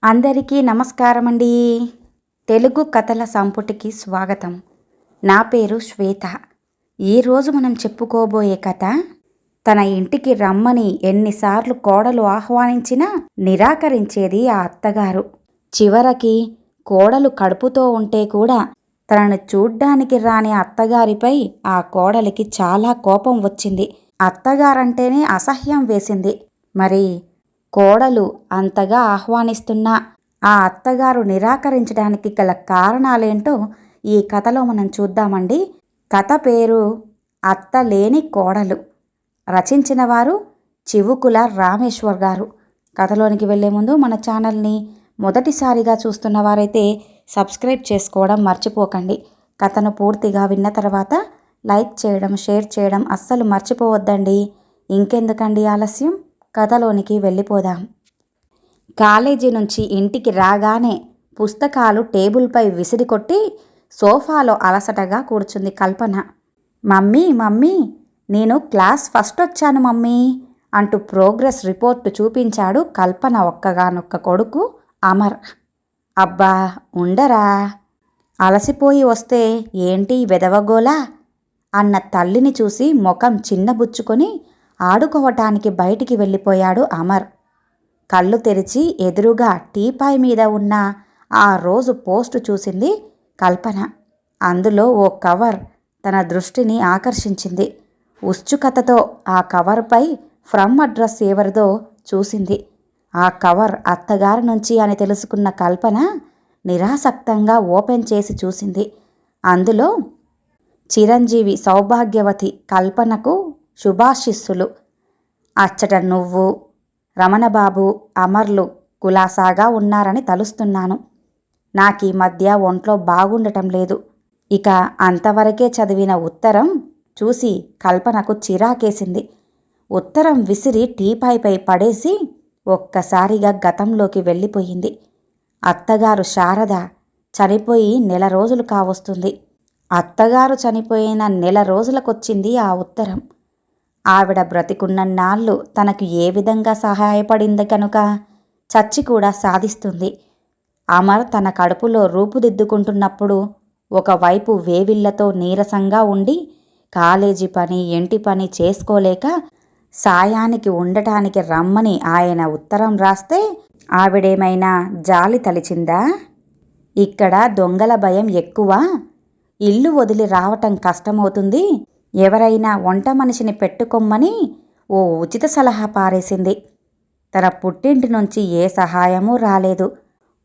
అందరికీ నమస్కారమండి. తెలుగు కథల సంపుటికి స్వాగతం. నా పేరు శ్వేత. ఈరోజు మనం చెప్పుకోబోయే కథ, తన ఇంటికి రమ్మని ఎన్నిసార్లు కోడలు ఆహ్వానించినా నిరాకరించేది ఆ అత్తగారు. చివరికి కోడలు కడుపుతో ఉంటే కూడా తనను చూడ్డానికి రాని అత్తగారిపై ఆ కోడలికి చాలా కోపం వచ్చింది. అత్తగారంటేనే అసహ్యం వేసింది. మరి కోడలు అంతగా ఆహ్వానిస్తున్నా ఆ అత్తగారు నిరాకరించడానికి గల కారణాలేంటో ఈ కథలో మనం చూద్దామండి. కథ పేరు అత్త లేని కోడలు. రచించిన వారు చివుకుల రామేశ్వర్ గారు. కథలోనికి వెళ్లే ముందు మన ఛానల్ని మొదటిసారిగా చూస్తున్న వారైతే సబ్స్క్రైబ్ చేసుకోవడం మర్చిపోకండి. కథను పూర్తిగా విన్న తర్వాత లైక్ చేయడం, షేర్ చేయడం అస్సలు మర్చిపోవద్దండి. ఇంకెందుకండి ఆలస్యం, కథలోనికి వెళ్ళిపోదాం. కాలేజీ నుంచి ఇంటికి రాగానే పుస్తకాలు టేబుల్పై విసిరికొట్టి సోఫాలో అలసటగా కూర్చుంది కల్పన. మమ్మీ మమ్మీ, నేను క్లాస్ ఫస్ట్ వచ్చాను మమ్మీ అంటూ ప్రోగ్రెస్ రిపోర్టు చూపించాడు కల్పన ఒక్కగానొక్క కొడుకు అమర్. అబ్బా ఉండరా, అలసిపోయి వస్తే ఏంటి వెదవగోలా అన్న తల్లిని చూసి ముఖం చిన్నబుచ్చుకొని ఆడుకోవటానికి బయటికి వెళ్ళిపోయాడు అమర్. కళ్ళు తెరిచి ఎదురుగా టీపాయ్ మీద ఉన్న ఆ రోజు పోస్టు చూసింది కల్పన. అందులో ఓ కవర్ తన దృష్టిని ఆకర్షించింది. ఉత్సుకతతో ఆ కవర్పై ఫ్రమ్ అడ్రస్ ఎవరిదో చూసింది. ఆ కవర్ అత్తగారి నుంచి అని తెలుసుకున్న కల్పన నిరాసక్తంగా ఓపెన్ చేసి చూసింది. అందులో చిరంజీవి, సౌభాగ్యవతి కల్పనకు శుభాశిస్సులు. అచ్చట నువ్వు, రమణబాబు, అమర్లు కులాసాగా ఉన్నారని తలుస్తున్నాను. నాకీ మధ్య ఒంట్లో బాగుండటం లేదు. ఇక అంతవరకే చదివిన ఉత్తరం చూసి కల్పనకు చిరాకేసింది. ఉత్తరం విసిరి టీపాయ్పై పడేసి ఒక్కసారిగా గతంలోకి వెళ్ళిపోయింది. అత్తగారు శారద చనిపోయి నెల రోజులు కావస్తుంది. అత్తగారు చనిపోయిన నెల రోజులకొచ్చింది ఆ ఉత్తరం. ఆవిడ బ్రతికున్నన్నాళ్ళు తనకు ఏ విధంగా సహాయపడింది కనుక చచ్చి కూడా సాధిస్తుంది. అమర్ తన కడుపులో రూపుదిద్దుకుంటున్నప్పుడు ఒకవైపు వేవిళ్లతో నీరసంగా ఉండి కాలేజీ పని, ఇంటి పని చేసుకోలేక సాయానికి ఉండటానికి రమ్మని ఆయన ఉత్తరం రాస్తే ఆవిడేమైనా జాలి తలిచిందా? ఇక్కడ దొంగల భయం ఎక్కువ, ఇల్లు వదిలి రావటం కష్టమవుతుంది, ఎవరైనా వంట మనిషిని పెట్టుకొమ్మని ఓ ఉచిత సలహా పారేసింది. తన పుట్టింటి నుంచి ఏ సహాయమూ రాలేదు.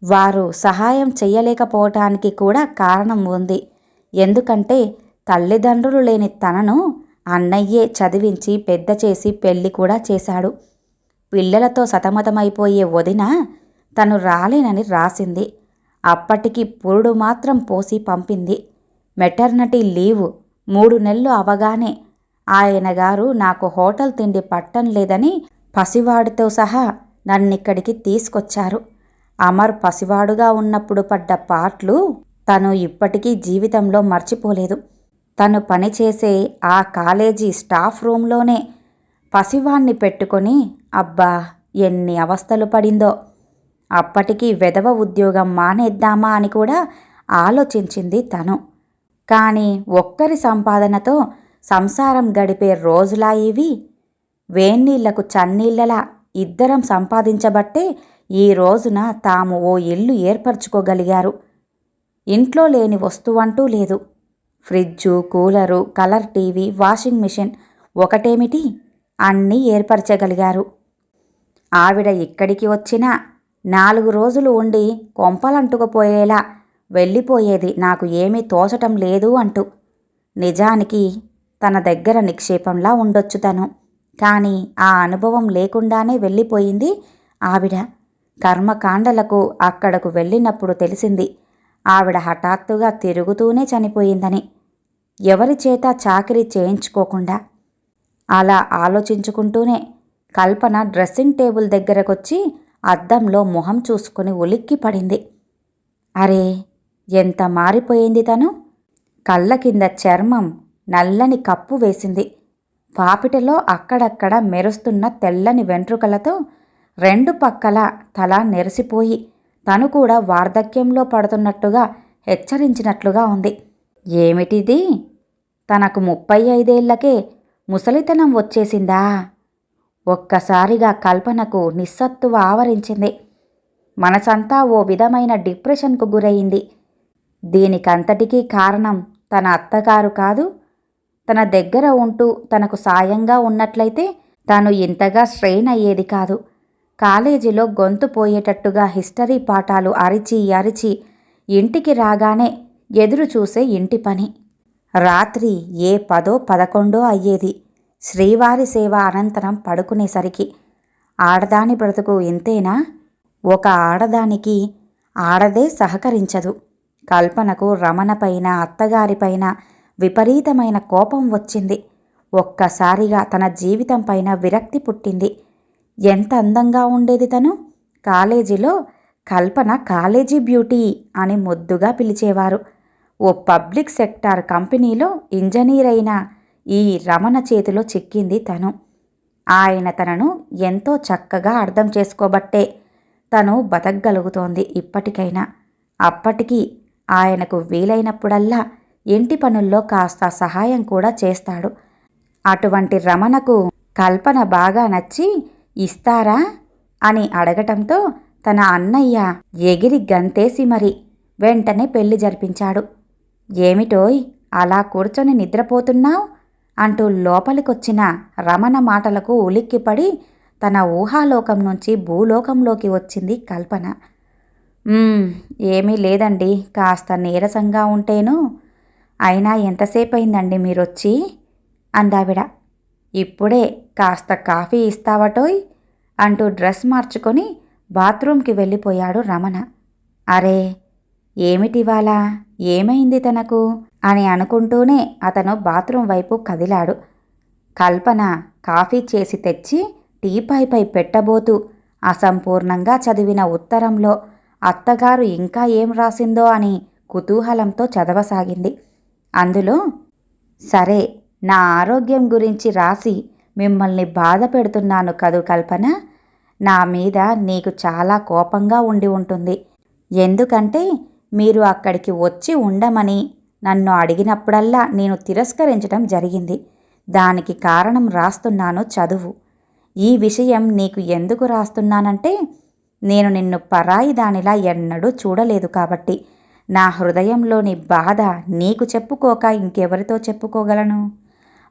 వారు సహాయం చెయ్యలేకపోవటానికి కూడా కారణం ఉంది. ఎందుకంటే తల్లిదండ్రులు లేని తనను అన్నయ్యే చదివించి పెద్ద చేసి పెళ్లి కూడా చేశాడు. పిల్లలతో సతమతమైపోయే వదిన తను రాలేనని రాసింది. అప్పటికి పురుడు మాత్రం పోసి పంపింది. మెటర్నిటీ లీవు 3 నెలలు అవగానే ఆయన గారు నాకు హోటల్ తిండి పట్టం లేదని పసివాడితో సహా నన్నిక్కడికి తీసుకొచ్చారు. అమర్ పసివాడుగా ఉన్నప్పుడు పడ్డ పాట్లు తను ఇప్పటికీ జీవితంలో మర్చిపోలేదు. తను పనిచేసే ఆ కాలేజీ స్టాఫ్ రూంలోనే పసివాణ్ణి పెట్టుకొని అబ్బా ఎన్ని అవస్థలు పడిందో. అప్పటికి వెధవ ఉద్యోగం మానేద్దామా అని కూడా ఆలోచించింది తను. కానీ ఒక్కరి సంపాదనతో సంసారం గడిపే రోజులా ఇవి? వేన్నీళ్లకు చన్నీళ్లలా ఇద్దరం సంపాదించబట్టే ఈ రోజున తాము ఓ ఇల్లు ఏర్పరచుకోగలిగారు. ఇంట్లో లేని వస్తువంటూ లేదు. Fridge, cooler, colour TV, washing machine ఒకటేమిటి, అన్నీ ఏర్పరచగలిగారు. ఆవిడ ఇక్కడికి వచ్చినా 4 రోజులు ఉండి కొంపలంటుకుపోయేలా వెళ్ళిపోయేది, నాకు ఏమీ తోచటం లేదు అంటూ. నిజానికి తన దగ్గర నిక్షేపంలా ఉండొచ్చు తను. కానీ ఆ అనుభవం లేకుండానే వెళ్ళిపోయింది ఆవిడ. కర్మకాండలకు అక్కడకు వెళ్ళినప్పుడు తెలిసింది ఆవిడ హఠాత్తుగా తిరుగుతూనే చనిపోయిందని, ఎవరి చేత చాకిరీ చేయించుకోకుండా. అలా ఆలోచించుకుంటూనే కల్పన డ్రెస్సింగ్ టేబుల్ దగ్గరకొచ్చి అద్దంలో మొహం చూసుకుని ఉలిక్కి పడింది. అరే, ఎంత మారిపోయింది తను! కళ్ళ కింద చర్మం నల్లని కప్పు వేసింది. పాపిటలో అక్కడక్కడ మెరుస్తున్న తెల్లని వెంట్రుకలతో 2 పక్కల తల నెరిసిపోయి తను కూడా వార్ధక్యంలో పడుతున్నట్టుగా హెచ్చరించినట్లుగా ఉంది. ఏమిటిది? తనకు 35 ముసలితనం వచ్చేసిందా? ఒక్కసారిగా కల్పనకు నిస్సత్తువ ఆవరించింది. మనసంతా ఓ విధమైన డిప్రెషన్కు గురయింది. దీనికంతటికీ కారణం తన అత్తగారు కాదు. తన దగ్గర ఉంటూ తనకు సాయంగా ఉన్నట్లయితే తాను ఇంతగా స్ట్రెయిన్ అయ్యేది కాదు. కాలేజీలో గొంతు పోయేటట్టుగా హిస్టరీ పాఠాలు అరిచి అరిచి ఇంటికి రాగానే ఎదురు చూసే ఇంటి పని. రాత్రి ఏ 10, 11 అయ్యేది శ్రీవారి సేవ అనంతరం పడుకునేసరికి. ఆడదాని బ్రతుకు ఇంతేనా? ఒక ఆడదానికి ఆడదే సహకరించదు. కల్పనకు రమణపైన అత్తగారిపైన విపరీతమైన కోపం వచ్చింది. ఒక్కసారిగా తన జీవితంపైన విరక్తి పుట్టింది. ఎంత అందంగా ఉండేది తను! కాలేజీలో కల్పన కాలేజీ బ్యూటీ అని ముద్దుగా పిలిచేవారు. ఓ పబ్లిక్ సెక్టార్ కంపెనీలో ఇంజనీర్ అయిన ఈ రమణ చేతిలో చిక్కింది తను. ఆయన తనను ఎంతో చక్కగా అర్థం చేసుకోబట్టే తను బతకగలుగుతోంది ఇప్పటికైనా. అప్పటికీ ఆయనకు వీలైనప్పుడల్లా ఇంటి పనుల్లో కాస్త సహాయం కూడా చేస్తాడు. అటువంటి రమణకు కల్పన బాగా నచ్చి ఇస్తారా అని అడగటంతో తన అన్నయ్య ఎగిరి గంతేసి మరి వెంటనే పెళ్లి జరిపించాడు. ఏమిటోయ్ అలా కూర్చొని నిద్రపోతున్నావ్ అంటూ లోపలికొచ్చిన రమణ మాటలకు ఉలిక్కిపడి తన ఊహాలోకం నుంచి భూలోకంలోకి వచ్చింది కల్పన. ఏమీ లేదండి, కాస్త నీరసంగా ఉంటేను. అయినా ఎంతసేపయిందండి మీరొచ్చి అందావిడ. ఇప్పుడే కాస్త కాఫీ ఇస్తావటోయ్ అంటూ డ్రెస్ మార్చుకొని బాత్రూంకి వెళ్ళిపోయాడు రమణ. అరే ఏమిటివాలా, ఏమైంది తనకు అని అనుకుంటూనే అతను బాత్రూం వైపు కదిలాడు. కల్పన కాఫీ చేసి తెచ్చి టీపాయ్పై పెట్టబోతూ అసంపూర్ణంగా చదివిన ఉత్తరంలో అత్తగారు ఇంకా ఏం రాసిందో అని కుతూహలంతో చదవసాగింది. అందులో, సరే నా ఆరోగ్యం గురించి రాసి మిమ్మల్ని బాధ పెడుతున్నాను కదూ కల్పన. నా మీద నీకు చాలా కోపంగా ఉండి ఉంటుంది. ఎందుకంటే మీరు అక్కడికి వచ్చి ఉండమని నన్ను అడిగినప్పుడల్లా నేను తిరస్కరించడం జరిగింది. దానికి కారణం రాస్తున్నాను, చదువు. ఈ విషయం నీకు ఎందుకు రాస్తున్నానంటే నేను నిన్ను పరాయి దానిలా ఎన్నడూ చూడలేదు కాబట్టి. నా హృదయంలోని బాధ నీకు చెప్పుకోక ఇంకెవరితో చెప్పుకోగలను?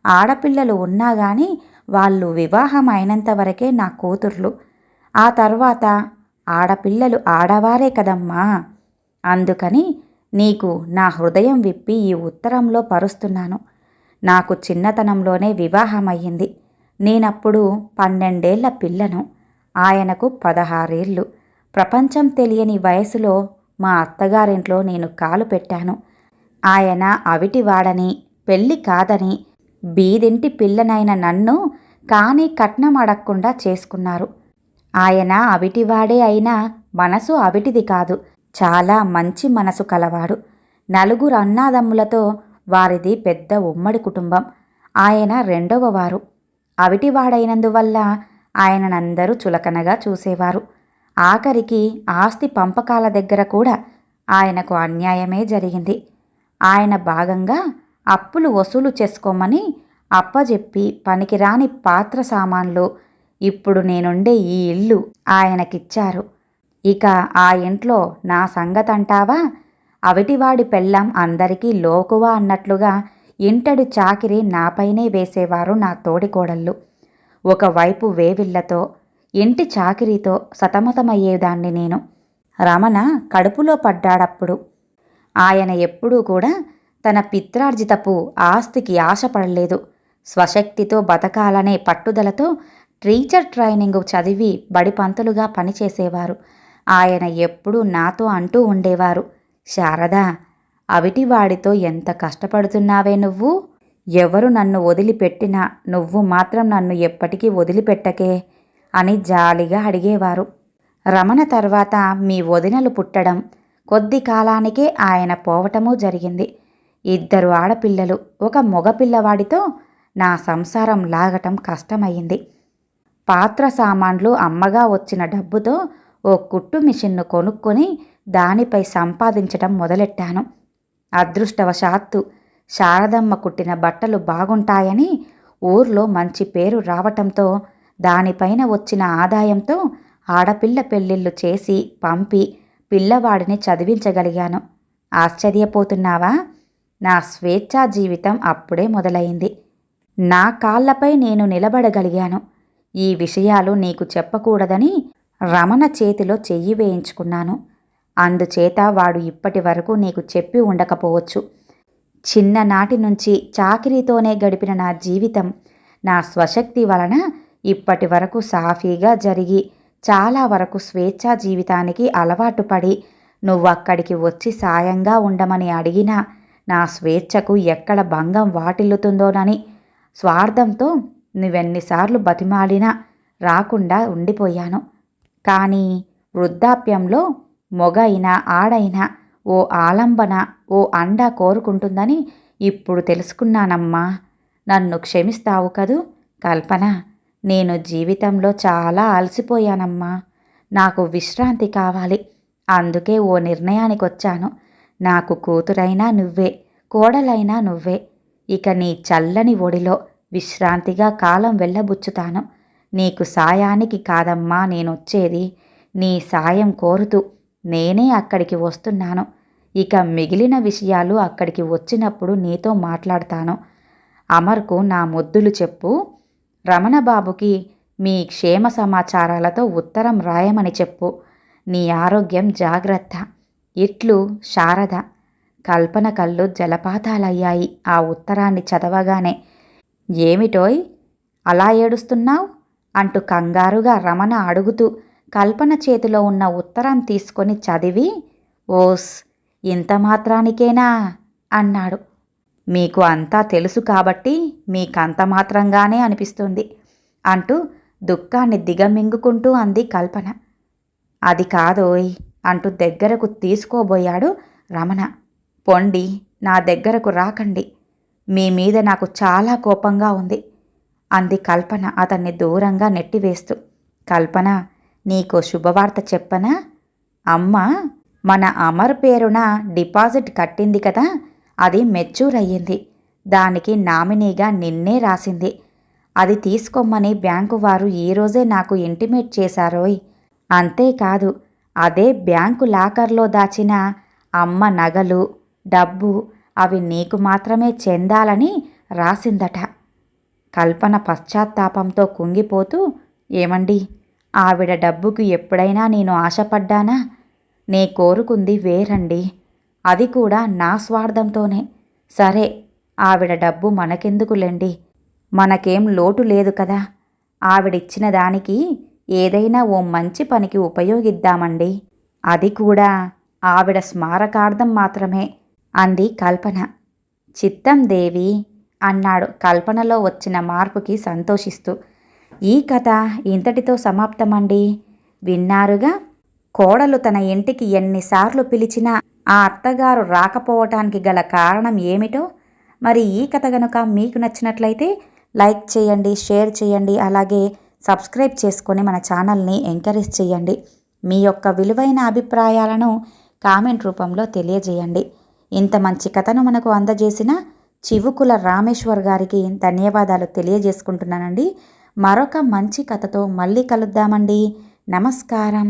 ఆడపిల్లలు ఉన్నా గాని వాళ్ళు వివాహం అయినంత వరకే నా కూతుర్లు. ఆ తర్వాత ఆడపిల్లలు ఆడవారే కదమ్మా. అందుకని నీకు నా హృదయం విప్పి ఈ ఉత్తరంలో పరుస్తున్నాను. నాకు చిన్నతనంలోనే వివాహమయ్యింది. నేనప్పుడు 12 పిల్లను, ఆయనకు 16 ప్రపంచం తెలియని వయసులో మా అత్తగారింట్లో నేను కాలు పెట్టాను. ఆయన అవిటివాడని, పెళ్ళి కాదని, బీదింటి పిల్లనైన నన్ను కానీ కట్నం అడగకుండా చేసుకున్నారు. ఆయన అవిటివాడే అయినా మనసు అవిటిది కాదు, చాలా మంచి మనసు కలవాడు. 4 అన్నాదమ్ములతో వారిది పెద్ద ఉమ్మడి కుటుంబం. ఆయన 2వ వారు. అవిటివాడైనందువల్ల ఆయననందరూ చులకనగా చూసేవారు. ఆఖరికి ఆస్తి పంపకాల దగ్గర కూడా ఆయనకు అన్యాయమే జరిగింది. ఆయన భాగంగా అప్పులు వసూలు చేసుకోమని అప్పజెప్పి పనికిరాని పాత్ర సామాన్లు ఇప్పుడు నేనుండే ఈ ఇల్లు ఆయనకిచ్చారు. ఇక ఆ ఇంట్లో నా సంగతంటావా? అవిటివాడి పెళ్ళాం అందరికీ లోకువా అన్నట్లుగా ఇంటడి చాకిరి నాపైనే వేసేవారు నా తోడికోడళ్ళు. ఒకవైపు వేవిళ్లతో, ఇంటి చాకిరీతో సతమతమయ్యేదాన్ని నేను. రమణ కడుపులో పడ్డాడప్పుడు. ఆయన ఎప్పుడూ కూడా తన పిత్రార్జితపు ఆస్తికి ఆశపడలేదు. స్వశక్తితో బతకాలనే పట్టుదలతో టీచర్ ట్రైనింగు చదివి బడిపంతులుగా పనిచేసేవారు. ఆయన ఎప్పుడూ నాతో అంటూ ఉండేవారు, శారదా, అవిటివాడితో ఎంత కష్టపడుతున్నావే నువ్వు. ఎవరు నన్ను వదిలిపెట్టినా నువ్వు మాత్రం నన్ను ఎప్పటికీ వదిలిపెట్టకే అని జాలిగా అడిగేవారు. రమణ తర్వాత మీ వదినలు పుట్టడం, కొద్ది కాలానికే ఆయన పోవటమూ జరిగింది. 2 ఆడపిల్లలు, 1 మగపిల్లవాడితో నా సంసారం లాగటం కష్టమయ్యింది. పాత్ర సామాన్లు అమ్మగా వచ్చిన డబ్బుతో ఓ కుట్టు మిషన్ను కొనుక్కొని దానిపై సంపాదించటం మొదలెట్టాను. అదృష్టవశాత్తు శారదమ్మ కుట్టిన బట్టలు బాగుంటాయని ఊర్లో మంచి పేరు రావటంతో దానిపైన వచ్చిన ఆదాయంతో ఆడపిల్ల పెళ్ళిళ్ళు చేసి పంపి పిల్లవాడిని చదివించగలిగాను. ఆశ్చర్యపోతున్నావా? నా స్వేచ్ఛా జీవితం అప్పుడే మొదలైంది. నా కాళ్లపై నేను నిలబడగలిగాను. ఈ విషయాలు నీకు చెప్పకూడదని రమణ చేతిలో చెయ్యి వేయించుకున్నాను. అందుచేత వాడు ఇప్పటి వరకు నీకు చెప్పి ఉండకపోవచ్చు. చిన్ననాటి నుంచి చాకిరీతోనే గడిపిన నా జీవితం నా స్వశక్తి వలన ఇప్పటి వరకు సాఫీగా జరిగి చాలా వరకు స్వేచ్ఛా జీవితానికి అలవాటు పడి నువ్వక్కడికి వచ్చి సాయంగా ఉండమని అడిగినా నా స్వేచ్ఛకు ఎక్కడ భంగం వాటిల్లుతుందోనని స్వార్థంతో నువ్వెన్నిసార్లు బతిమాలినా రాకుండా ఉండిపోయాను. కానీ వృద్ధాప్యంలో మొగైనా ఆడైనా ఓ ఆలంబన, ఓ అండ కోరుకుంటుందని ఇప్పుడు తెలుసుకున్నానమ్మా. నన్ను క్షమిస్తావు కదూ కల్పన? నేను జీవితంలో చాలా అలసిపోయానమ్మా. నాకు విశ్రాంతి కావాలి. అందుకే ఓ నిర్ణయానికొచ్చాను. నాకు కూతురైనా నువ్వే, కోడలైనా నువ్వే. ఇక నీ చల్లని ఒడిలో విశ్రాంతిగా కాలం వెళ్ళబుచ్చుతాను. నీకు సాయానికి కాదమ్మా నేనొచ్చేది, నీ సాయం కోరుతూ నేనే అక్కడికి వస్తున్నాను. ఇక మిగిలిన విషయాలు అక్కడికి వచ్చినప్పుడు నీతో మాట్లాడతాను. అమర్కు నా ముద్దులు చెప్పు. రమణబాబుకి మీ క్షేమ సమాచారాలతో ఉత్తరం రాయమని చెప్పు. నీ ఆరోగ్యం జాగ్రత్త. ఇట్లు శారద. కల్పన కళ్ళు జలపాతాలయ్యాయి ఆ ఉత్తరాన్ని చదవగానే. ఏమిటోయ్ అలా ఏడుస్తున్నావు అంటూ కంగారుగా రమణ అడుగుతూ కల్పన చేతిలో ఉన్న ఉత్తరం తీసుకొని చదివి, ఓస్ ఇంత మాత్రానికేనా అన్నాడు. మీకు అంతా తెలుసు కాబట్టి మీకంత మాత్రంగానే అనిపిస్తుంది అంటూ దుఃఖాన్ని దిగమింగుకుంటూ అంది కల్పన. అది కాదోయ్ అంటూ దగ్గరకు తీసుకోబోయాడు రమణ. పొండి, నా దగ్గరకు రాకండి. మీ మీద నాకు చాలా కోపంగా ఉంది అంది కల్పన అతన్ని దూరంగా నెట్టివేస్తూ. కల్పన, నీకో శుభవార్త చెప్పనా? అమ్మ మన అమర్ పేరున డిపాజిట్ కట్టింది కదా, అది మెచ్యూర్ అయ్యింది. దానికి నామినీగా నిన్నే రాసింది. అది తీసుకోమని బ్యాంకు వారు ఈరోజే నాకు ఇంటిమేట్ చేశారోయ్. అంతేకాదు, అదే బ్యాంకు లాకర్లో దాచిన అమ్మ నగలు, డబ్బు అవి నీకు మాత్రమే చెందాలని రాసిందట. కల్పన పశ్చాత్తాపంతో కుంగిపోతూ, ఏమండి, ఆవిడ డబ్బుకు ఎప్పుడైనా నేను ఆశపడ్డానా? నే కోరుకుంది వేరండి. అది కూడా నా స్వార్థంతోనే. సరే, ఆవిడ డబ్బు మనకెందుకులేండి, మనకేం లోటు లేదు కదా. ఆవిడిచ్చిన దానికి ఏదైనా ఓ మంచి పనికి ఉపయోగిద్దామండి. అది కూడా ఆవిడ స్మారకార్థం మాత్రమే అంది కల్పన. చిత్తం దేవి అన్నాడు కల్పనలో వచ్చిన మార్పుకి సంతోషిస్తూ. ఈ కథ ఇంతటితో సమాప్తమండి. విన్నారుగా, కోడలు తన ఇంటికి ఎన్నిసార్లు పిలిచినా ఆ అత్తగారు రాకపోవటానికి గల కారణం ఏమిటో. మరి ఈ కథ గనుక మీకు నచ్చినట్లయితే లైక్ చేయండి, షేర్ చేయండి, అలాగే సబ్స్క్రైబ్ చేసుకొని మన ఛానల్ని ఎంకరేజ్ చేయండి. మీ యొక్క విలువైన అభిప్రాయాలను కామెంట్ రూపంలో తెలియజేయండి. ఇంత మంచి కథను మనకు అందజేసిన చివుకుల రామేశ్వర్ గారికి ధన్యవాదాలు తెలియజేసుకుంటున్నానండి. మరొక మంచి కథతో మళ్ళీ కలుద్దామండి. నమస్కారం.